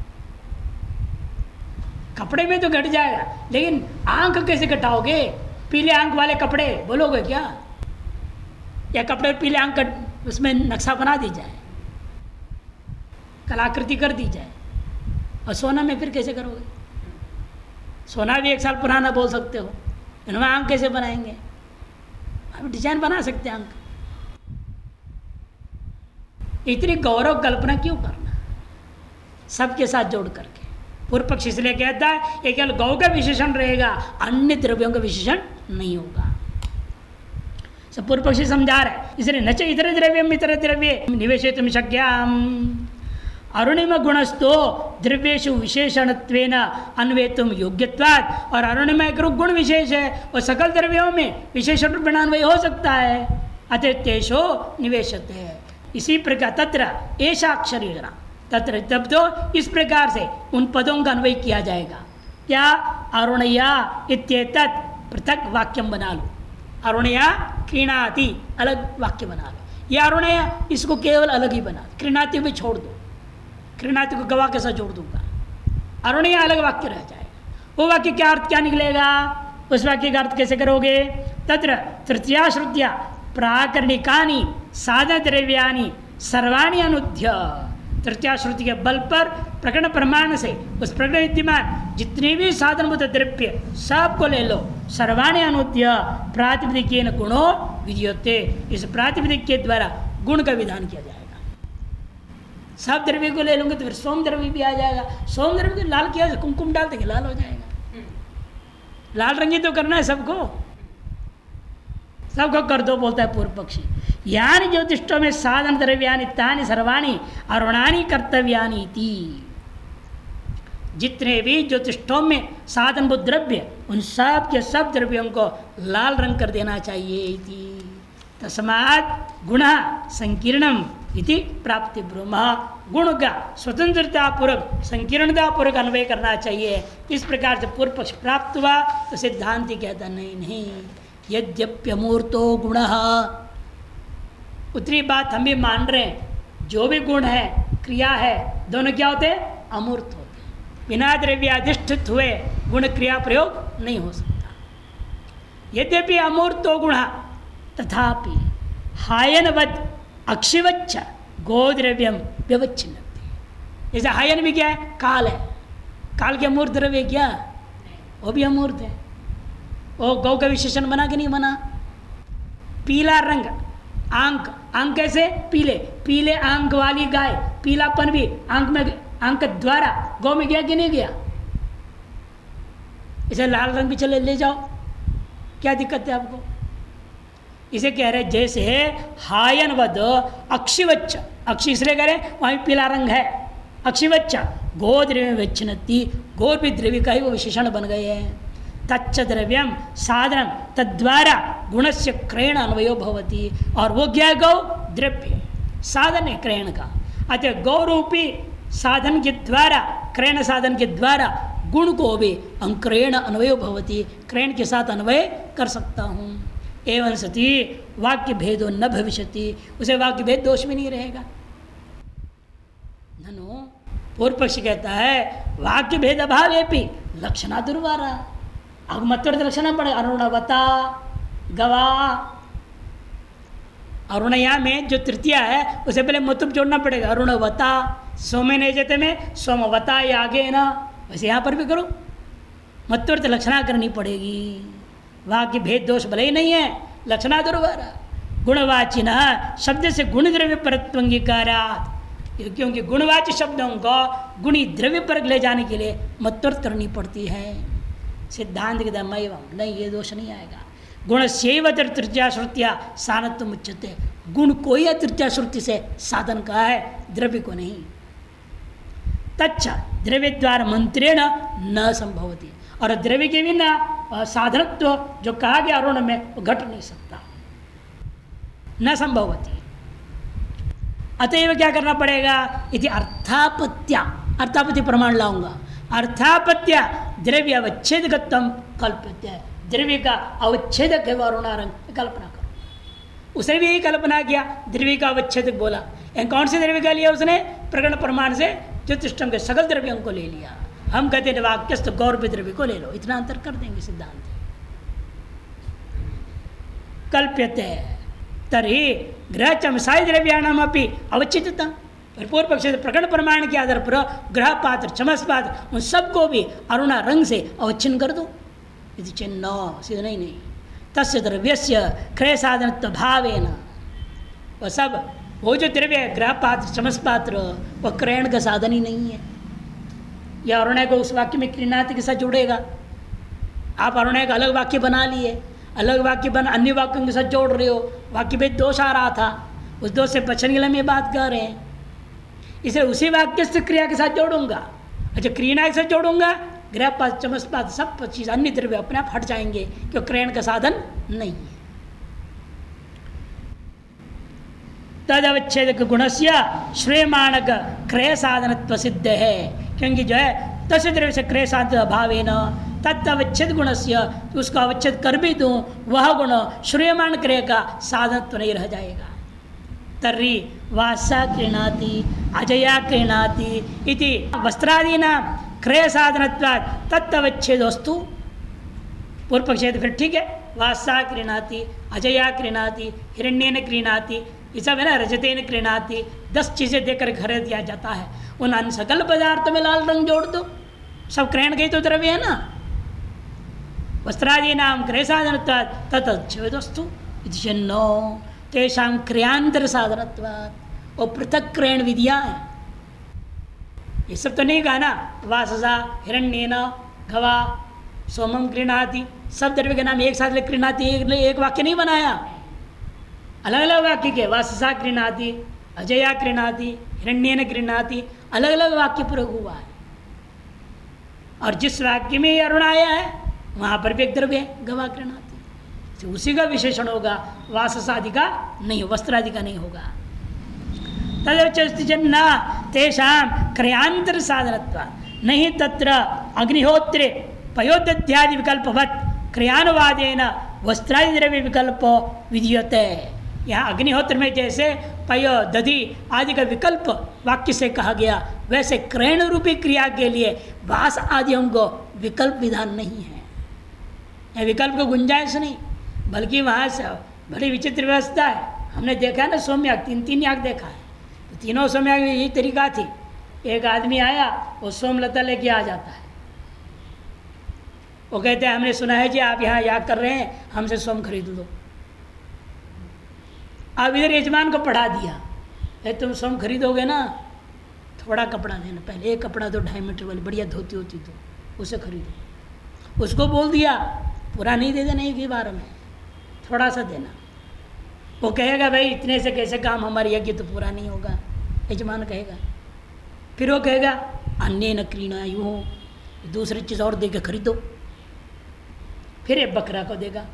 कपड़े में तो घट जाएगा, लेकिन आंख कैसे घटाओगे? पीले आंख वाले कपड़े बोलोगे क्या? या कपड़े पीले आंख का उसमें नक्शा बना दी जाए, कलाकृति कर दी जाए, और सोना में फिर कैसे करोगे? सोना भी 1 साल पुराना बोल सकते हो, इनमें आंख कैसे बनाएंगे? हम डिजाइन बना सकते हैं आंख। इतनी गौरव कल्पना क्यों करना सबके साथ जोड़ करके? पूर्व पक्ष इसलिए कहता है ये केवल गौ का विशेषण रहेगा, अन्य द्रव्यों का विशेषण नहीं होगा। सब पूर्व पक्षी समझा रहे, इसलिए न च इतर द्रव्यम इतर द्रव्ये निवेशयितुं शक्यम। अरुणिम गुणस्थो द्रव्येषु विशेषणत्वेन अन्वेतुम योग्यत्वात्, और अरुणिम एक गुण विशेष है और सकल द्रव्यों में विशेषण रूप में अन्वय हो सकता है, अतः तेषो निवेशते है। इसी प्रकार तत्र एषाक्षरेण, तत्र तब तो इस प्रकार से उन पदों का अन्वय किया जाएगा। क्या? अरुणया इत्येतत् पृथक वाक्यम बना लो, अरुणया क्रीणाति अलग वाक्य बना लो, या अरुणया इसको केवल अलग ही बना, क्रीणाति भी छोड़ दो, क्रीणाति को गवाह के साथ जोड़ दूंगा, अरुणया अलग वाक्य रह जाएगा। वो वाक्य क्या अर्थ क्या निकलेगा? उस वाक्य का अर्थ कैसे करोगे? तत्र तृतीया श्रुत्या प्राकरणिकानि साधन द्रव्यानि सर्वाणि अनुध्य, तृतीया श्रुति के बल पर प्रकरण प्रमाण से उस प्रकरण विद्यमान जितने भी साधनभूत द्रव्य सबको ले लो, सर्वाणि अनुद्य प्रातिपदिकेन गुणो विधीयते, इस प्रातिपदिक के द्वारा गुण का विधान किया जाएगा। सब द्रव्य को ले लूंगे तो फिर सोम द्रव्य भी आ जाएगा, सोम द्रव्य को लाल किया, कुमकुम डाल देंगे लाल हो जाएगा, लाल रंगी तो करना है सबको, सबको कर दो बोलता है पूर्व पक्षी। यानी ज्योतिषों में साधन द्रव्यानि तानि सर्वाणि अरुणानि कर्तव्यानि इति, जितने भी ज्योतिषों में साधनभूत द्रव्य उन सब के सब द्रव्यों को लाल रंग कर देना चाहिए इति। तस्मात् गुण संकीर्णम इति प्राप्ति ब्रह्म, गुण का स्वतंत्रता पूर्वक संकीर्णता पूर्वक अन्वय करना चाहिए। इस प्रकार से पूर्व पक्ष प्राप्त हुआ तो सिद्धांति कहता नहीं, यद्यप्यमूर्तो गुण, उतनी बात हम भी मान रहे हैं, जो भी गुण है क्रिया है दोनों क्या होते हैं? अमूर्त होते हैं, बिना द्रव्याधिष्ठित हुए गुण क्रिया प्रयोग नहीं हो सकता। यद्यपि अमूर्तो गुण तथापि हायनवद अक्षिवच्च गोद्रव्यम व्यवच्छिन्नति। जैसे हायन भी क्या है? काल है। काल के अमूर्त द्रव्य क्या? वो भी अमूर्त है। वो गौ का विशेषण बना कि नहीं बना? पीला रंग आंक, आंक कैसे? पीले, पीले आंक वाली गाय, पीलापन भी आंक में, आंक द्वारा गौ में गया कि नहीं गया? इसे लाल रंग भी चले ले जाओ, क्या दिक्कत है आपको? इसे कह रहे जैसे हायनवद अक्षिवच्च, अक्षि इसलिए कह रहे वहीं पीला रंग है, अक्षिवच्च गोद्रव्य विच्छिन्नति, गोद भी द्रव्य का ही वो विशेषण बन गए हैं। तच्च द्रव्यम साधनम तद्वारा गुणस्य क्रयण अन्वयो भवति, और वो क्या है? गौ द्रव्य साधन है क्रयण का। अतः गौ रूपी साधन के द्वारा, क्रयण साधन के द्वारा गुण को भी अंक्रयण अन्वयो भवति, क्रयण के साथ अन्वय कर सकता हूँ। एवं सती वाक्य भेदो न भविष्यति, उसे वाक्य भेद दोष भी नहीं रहेगा। ननु पूर्व पक्ष कहता है वाक्य भेद अभावेपि लक्षणा दुर्वारा। अब मतवर्त लक्षण पड़े अरुणवता गवा। अरुणया में जो तृतीया है उसे पहले मतुब जोड़ना पड़ेगा। अरुणवता सोमे नहीं जेते में सोमवता ये आगे है ना, वैसे यहाँ पर भी करो, मतवर्त लक्षणा करनी पड़ेगी। वाक्य भेद दोष भले ही नहीं है, लक्षणा दुर्वारा। गुणवाचिन शब्द से गुण द्रव्य परत्व अंगीकारात्, क्योंकि गुणवाची शब्दों को गुणी द्रव्य पर ले जाने के लिए मतवर्त करनी पड़ती है। सिद्धांत के दमैवम, नहीं ये दोष नहीं आएगा। गुण सेव तृतीया श्रुतिया सानत्व उच्यते, गुण को ही तृतीया श्रुति से साधन कहा है, द्रव्य को नहीं। तच्च द्रव्य द्वारा मंत्रेण न संभवती, और द्रव्य के बिना साधनत्व जो कहा गया अरुण में वो घट नहीं सकता, न संभवती। अतएव क्या करना पड़ेगा? यदि अर्थापत्या, अर्थापत्ति प्रमाण लाऊंगा, अर्थापत्या द्रव्य अवच्छेदकत्वम कल्प्यते, द्रव्य का अवच्छेदक है वरुणारंग, कल्पना करो। उसने भी यही कल्पना किया, द्रव्य का अवच्छेदक बोला। कौन से द्रव्य का लिया उसने? प्रकरण प्रमाण से ज्योतिष्टम के सकल द्रव्यों को ले लिया। हम कहते हैं वाक्यस्थ गौरव द्रव्य को ले लो, इतना अंतर कर देंगे सिद्धांत। कल्प्यते तरी ग्रह चमसाई द्रव्याणाम अपनी अवच्छिदता, पूर्व पक्ष से प्रकरण प्रमाण के आधार पर ग्रह पात्र चमस पात्र उन सबको भी अरुणा रंग से अवच्छिन्न कर दो। यदि चिन्ह सीधा नहीं, तस्य द्रव्यस्य क्रय साधनत्व भावेन, वह सब वो जो द्रव्य है ग्रह पात्र चमस पात्र वह क्रयण का साधन ही नहीं है। यह अरुणय को उस वाक्य में क्रीणाति के साथ जोड़ेगा। आप अरुणय का अलग वाक्य बना लिए, अलग वाक्य बना अन्य वाक्यों के साथ जोड़ रहे हो, वाक्य में दोष आ रहा था, उस दोष से बचने के लिए हम ये बात कर रहे हैं। इसे उसी वाक्य से क्रिया के साथ जोड़ूंगा। अच्छा, क्रिया के साथ जोड़ूंगा, ग्रह पात चमस पात सब चीज अन्य द्रव्य अपने आप हट जाएंगे, क्योंकि क्रयण का साधन नहीं है। तद अवच्छेदक गुणस्य श्रेयमाणक क्रय साधनत्व सिद्ध है, क्योंकि जो है तस्य द्रव्य से क्रय साधन अभावे न तत् अवच्छेद गुणस्य, तो उसका अवच्छेद कर भी दूँ वह गुण श्रेयमाण क्रय का साधनत्व नहीं रह जाएगा। तर्हि वासा क्रीणाति अजया क्रीणाति इति वस्त्रादीना क्रय साधनत्वात् तत्अवच्छेद वस्तु। पूर्व पक्ष फिर ठीक है, वासा क्रीणाति अजया क्रीणाति हिरण्येन क्रीणाति, ये सब है ना, रजतेन क्रीणाति, 10 चीज़ें देकर खरीद दिया जाता है। उन अन्य सकल पदार्थों में लाल रंग जोड़ दो, सब क्रयण के तो द्रव्य है ना। वस्त्रादीनां क्रय साधनत्वात् तत्अवच्छेद वस्तु इति चिन्नो तेषां क्रियांतर साधनत्वात्, और पृथक क्रयण विधियाँ हैं। ये सब तो नहीं कहा ना, वाससा हिरण्येन गवा सोमम क्रीणाति, सब द्रव्य के नाम एक साथ क्रीणाति, एक वाक्य नहीं बनाया, अलग अलग वाक्य के। वाससा क्रीणाति अजया क्रीणाति हिरण्येन क्रीणाति, अलग अलग वाक्य प्रयोग हुआ है। और जिस वाक्य में अरुण आया है वहाँ पर भी एक द्रव्य है गवा क्रीणाति, तो उसी का विशेषण होगा, वाससादि का नहीं, वस्त्रादि का नहीं होगा। तदवच्चन्न तेषां क्रयांतर साधनत्वात् नहीं तत्र अग्निहोत्रे पयोदध्यादि विकल्पवत् क्रियानुवादेन वस्त्रादि द्रव्य विकल्पो विधीयते। यहाँ अग्निहोत्र में जैसे पयो दधि आदि का विकल्प वाक्य से कहा गया, वैसे क्रयण रूपी क्रिया के लिए वास आदियों को विकल्प विधान नहीं है। ये विकल्प को गुंजाइश नहीं, बल्कि वहाँ से बड़ी विचित्र व्यवस्था है। हमने देखा है ना सोमयाग, 3 याग देखा है, तो तीनों सोमयाग में यही तरीका थी। एक आदमी आया, वो सोमलता लेके आ जाता है, वो कहते हैं हमने सुना है जी आप यहाँ याग कर रहे हैं, हमसे सोम खरीद दो। अब इधर यजमान को पढ़ा दिया, तुम सोम खरीदोगे ना, थोड़ा कपड़ा देना, पहले एक कपड़ा दो 2.5 मीटर वाली बढ़िया धोती होती तो उसे खरीदो। उसको बोल दिया पूरा नहीं दे देना, एक ही बार में थोड़ा सा देना। वो कहेगा भाई इतने से कैसे काम हमारे यज्ञ तो पूरा नहीं होगा, यजमान कहेगा। फिर वो कहेगा अन्य न क्रीणा, यूँ दूसरी चीज़ और दे के खरीदो। फिर एक बकरा को देगा,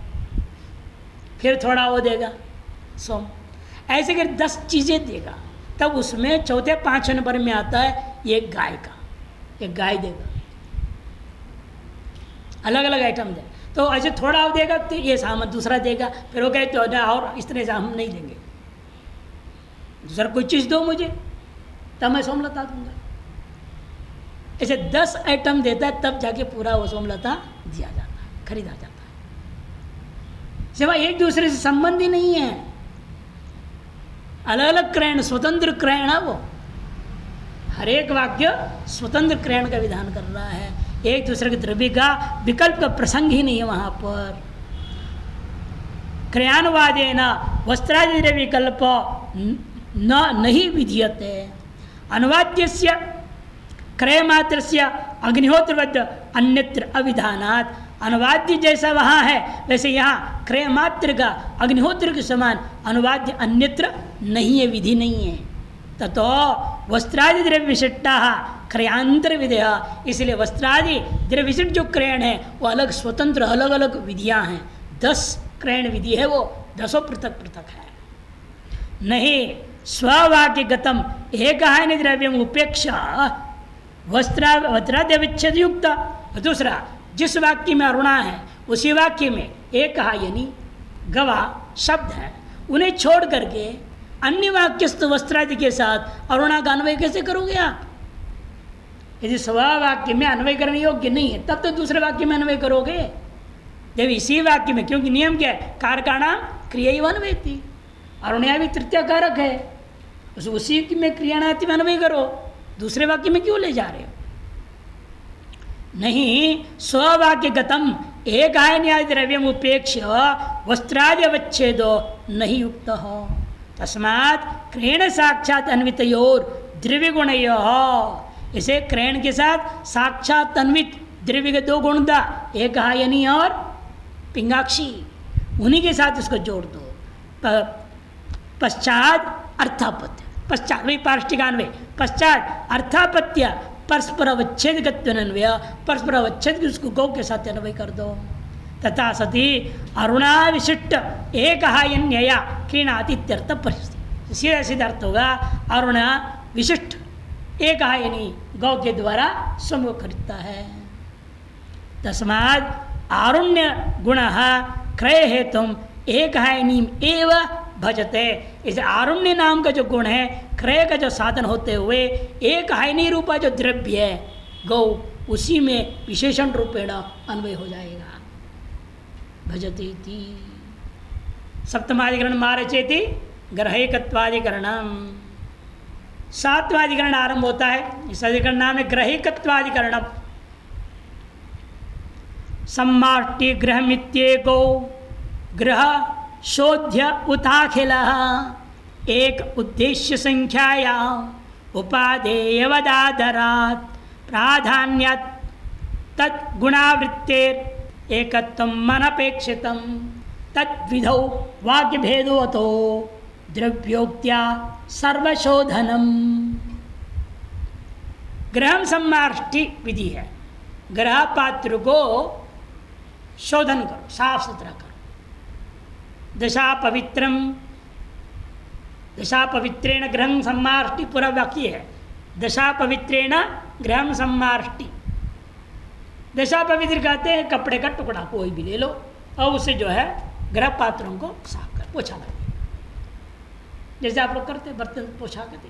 फिर थोड़ा वो देगा सोम, ऐसे कर 10 चीज़ें देगा। तब उसमें चौथे 5 नंबर में आता है एक गाय का, एक गाय देगा, अलग अलग आइटम दे। तो ऐसे थोड़ा वो देगा तो ये सामान दूसरा देगा, फिर वो कहते हो ना और इस तरह से हम नहीं देंगे, दूसरा कोई चीज़ दो मुझे तब मैं सोमलता दूंगा। ऐसे 10 आइटम देता है, तब जाके पूरा वो सोमलता दिया जाता है, खरीदा जाता है। सिवा एक दूसरे से संबंध ही नहीं है, अलग अलग क्रयण, स्वतंत्र क्रयण है वो। हर एक वाक्य स्वतंत्र क्रयण का विधान कर रहा है, एक दूसरे के द्रव्य का विकल्प का प्रसंग ही नहीं है वहाँ पर। क्रयानुवादेन वस्त्रादि द्रव्य विकल्प नहीं विधीयते। अनुवाद्यस्य क्रयमात्रस्य अग्निहोत्रवत् अन्यत्र अविधानात्। अनुवाद्य जैसा वहाँ है वैसे यहाँ क्रयमात्र का अग्निहोत्र के समान अनुवाद्य अन्यत्र नहीं है, विधि नहीं है। ततो वस्त्रादि द्रव्य विशिष्टा क्रयांतर विधेय, इसलिए वस्त्रादि द्रव्य विशिष्ट जो क्रयण है वो अलग स्वतंत्र अलग अलग विधियाँ हैं। 10 क्रयण विधि है, वो 10 पृथक पृथक है। नहीं स्ववाक्य गतम एक द्रव्यम उपेक्षा वस्त्राद्य विच्छेद युक्त। दूसरा जिस वाक्य में अरुणा है उसी वाक्य में एक यानी गवा शब्द है, उन्हें छोड़ करके अन्य वाक्यस्थ वस्त्रादि के साथ अरुणा का अन्वय कैसे करोगे आप? यदि स्ववाक्य में अन्वय करने योग्य नहीं है तब तो दूसरे वाक्य में अन्वय करोगे। जब इसी वाक्य में, क्योंकि नियम क्या है, कारकाणाम क्रिया अन्वयति, अरुणया भी तृतीय कारक है, उसी में क्रियाणाति में अन्वय करो, दूसरे वाक्य में क्यों ले जा रहे हो? नहीं स्ववाक्य गतम एक न्याय द्रव्यम उपेक्ष वस्त्रादि अवच्छेदो नहीं युक्त हो। तस्मात् क्रयण साक्षात अन्वितयोर द्रव्य गुणयो, इसे क्रयण के साथ साक्षात अन्वित द्रव्य के 2 गुण था, एक हायनी और पिंगाक्षी, उन्हीं के साथ इसको जोड़ दो। पश्चात अर्थापत्य, पश्चात वही पार्ष्टिकान्वय, पश्चात अर्थापत्य परस्पर अवच्छेद अन्वय, परस्पर अवच्छेद उसको गौ के साथ अन्वय कर दो। तथा सती अरुणा विशिष्ट एक हायन्यया क्रीणातीत्यर्थ परिस्थिति, सीधा सीधा अर्थ होगा अरुणा विशिष्ट एक हायनी गौ के द्वारा समूह खरीदता है। तस्मात् आरुण्य गुण क्रय हेतु एक हायनी एव भजते। इस आरुण्य नाम का जो गुण है, क्रय का जो साधन होते हुए एक हायनी रूपा जो द्रव्य है गौ, उसी में विशेषण रूपेण अन्वय हो जाएगा। भजते थी सप्तमाधिकरण मारचेति ग्रहिकत्वाधिकरणम, 7वां अधिकरण आरंभ होता है। इस अधिकरण नाम है ग्रहिकत्वाधिकरणम। सम्माष्टि ग्रहमित्येको ग्रह शोध्य उताखिल एक उद्देश्य संख्याया उपादेयवदादरात् प्राधान्यात् तद्गुणावृत्तेर एकत्वम अनपेक्षितम तद्विधौ वाक्यभेदोऽतो द्रव्योक्त्या सर्वशोधनम। ग्रहम सम्माष्टि विधि है, ग्रह पात्र को शोधन करो, साफ सुथरा करो। दशा पवित्रम, दशा पवित्रेण ग्रहम सम्माष्टि पूरा वाक्य है। दशा पवित्रेण ग्रहम सम्माष्टि, दशा पवित्र कहते हैं कपड़े का टुकड़ा कोई भी ले लो और उसे जो है ग्रह पात्रों को साफ कर पोछा कर दे, जैसे आप लोग करते हैं बर्तन पोछा करते,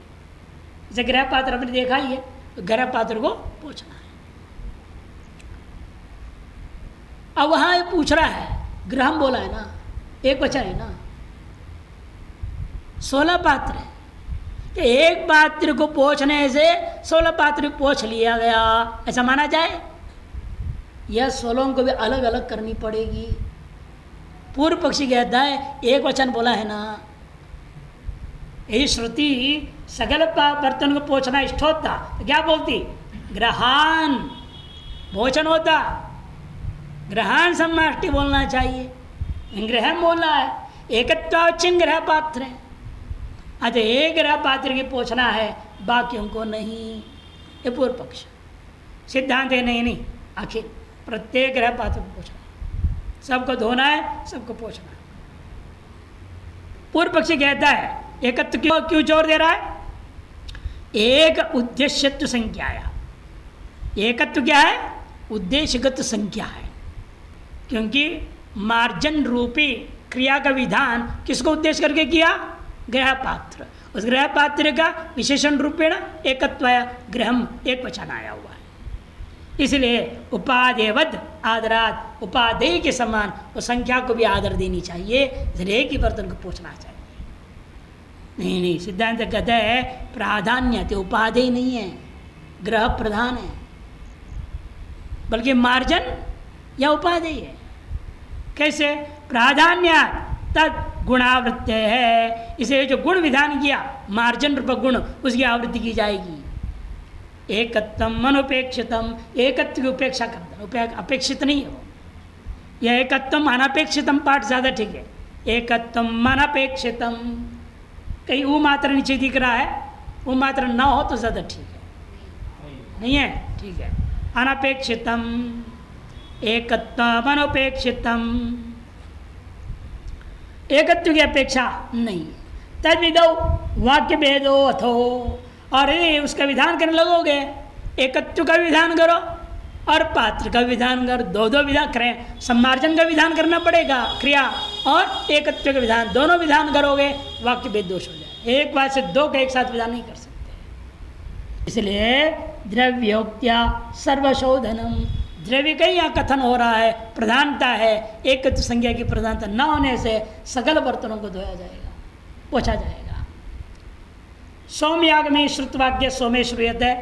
जैसे ग्रह पात्र आपने देखा ही है, तो ग्रह पात्र को पोछना है। अब वहाँ ये पूछ रहा है, गृहम बोला है ना, एक वचन है ना, 16 पात्र है, कि एक पात्र को पोंछने से 16 पात्र पोंछ लिया गया, ऐसा माना जाए? यह 16 को भी अलग अलग करनी पड़ेगी। पूर्व पक्षी कहता है एक वचन बोला है ना, यही श्रुति सगल बर्तन को पोंछना इष्ट होता तो क्या बोलती? ग्रहान भोजन होता, ग्रहान सम्माष्टि बोलना चाहिए। ग्रहण बोलना है, एकत्वावचिन ग्रह पात्र है। अच्छा, एक ग्रह पात्र की पोंछना है, बाकियों को नहीं, ये पूर्व पक्ष। सिद्धांत है नहीं, आखिर प्रत्येक ग्रह पात्र को पोंछना, सबको धोना है, सबको पोंछना है। पूर्व पक्षी कहता है एकत्व क्यों जोर दे रहा है? एक उद्देश्यत्व संख्या आया। एकत्व क्या है? उद्देश्यगत संख्या है, क्योंकि मार्जन रूपी क्रिया का विधान किसको उद्देश्य करके किया? ग्रह पात्र। उस ग्रह पात्र का विशेषण रूपेण एकत्व ग्रहम एक वचन आया हुआ है। इसलिए उपादेवद आदरात, उपादेय के समान उस संख्या को भी आदर देनी चाहिए, इसलिए एक ही बर्तन को पोंछना चाहिए। नहीं, सिद्धांत कहता है प्राधान्य तो उपादेय नहीं है, ग्रह प्रधान है, बल्कि मार्जन या उपादेय है। कैसे? प्राधान्य तद गुणावृत्ति है, इसे जो गुण विधान किया मार्जन रूप गुण, उसकी आवृत्ति की जाएगी। एकत्वम अनुपेक्षितम, एकत्व की उपेक्षा करना, अपेक्षित नहीं है वो। यह एकत्वम अनपेक्षितम पाठ ज़्यादा ठीक है। एकत्वम अनपेक्षितम, कहीं वो मात्र नीचे दिख रहा है, वो मात्र न हो तो ज़्यादा ठीक है, नहीं है? ठीक है। अनपेक्षितम, एकत्वम अनपेक्षितम, एकत्व की अपेक्षा नहीं। तद विदो वाक्य भेदो अथो, और यदि उसका विधान करने लगोगे, एकत्व का विधान करो और पात्र का विधान करो, दो विधान करें, सम्मार्जन का विधान करना पड़ेगा क्रिया, और एकत्व का विधान, दोनों विधान करोगे, वाक्य भेद दोष हो जाए। एक बात से दो का एक साथ विधान नहीं कर सकते। इसलिए द्रव्योक्त्या सर्वशोधनम, द्रव्य का यहाँ कथन हो रहा है, प्रधानता है, एकत्व संज्ञा की प्रधानता न होने से सकल बर्तनों को धोया जाएगा, पोंछा जाएगा। सोमयाग में श्रुतवाक्य सोमे श्रूयते,